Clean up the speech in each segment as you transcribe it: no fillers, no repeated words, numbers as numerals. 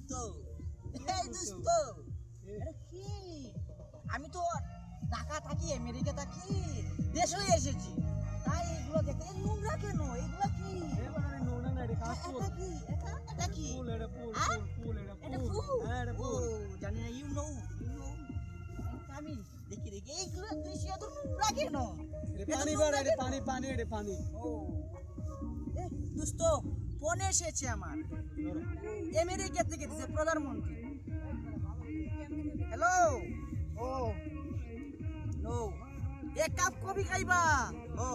দোস্ত এই দোস্ত আরে কি আমি তো ঢাকা থাকি আমেরিকা থাকি দেশ হয়ে এসেছি তাই এগুলো দেখতে নোংরা কেন এগুলো কি এবারে নোনা না রে কাশফুল এটা কি এটা কি ফুল এটা ফুল ফুল এটা এটা ফুল ফুল হ্যাঁ এটা ফুল জানি না ইউ নো আমি দেখি দেখি এইগুলো দৃশ্য তো নোংরা কেন এটা পানি বার এটা পানি পানি এটা পানি ও এ দোস্ত ফোন এসেছে আমার ধরো আমেরিকা থেকে দিছে প্রধানমন্ত্রী হ্যালো ও নো এক কাপ কফি খাইবা ও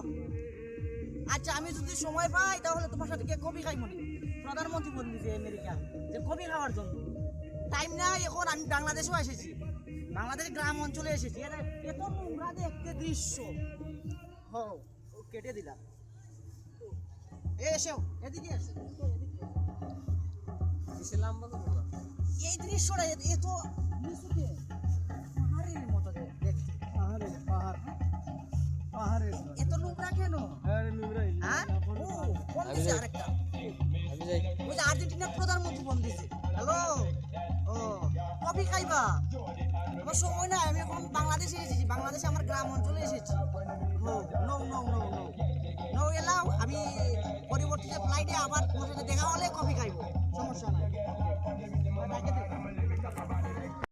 আচ্ছা আমি যদি সময় পাই তাহলে তোমার সাথে কে কফি খাইব নি প্রধানমন্ত্রী বলছে আমেরিকা যে কফি খাওয়ার জন্য টাইম নাই এখন আমি বাংলাদেশেও এসেছি বাংলাদেশ গ্রাম অঞ্চলে এসেছি এত নোংরা দেখতে দৃশ্য ও কেটে দিলাম এসো এদিকে এসো ইসলাম বলো এই দৃশ্যটা এত নিচুকে পাহাড়ের মতো দেখতে পাহাড়ে পাহাড় পাহাড়ে এত নোংরা কেন আরে নোংরা হ্যাঁ ও ফোন দিছে আরেকটা আমি যাই ওই যে আর্জেন্টিনার প্রধানমন্ত্রী ফোন দিছে হ্যালো ও কফি খাইবা আমার সময় নাই আমি এখন বাংলাদেশে এসেছি বাংলাদেশে আমার গ্রাম অঞ্চলে এসেছি no no no no no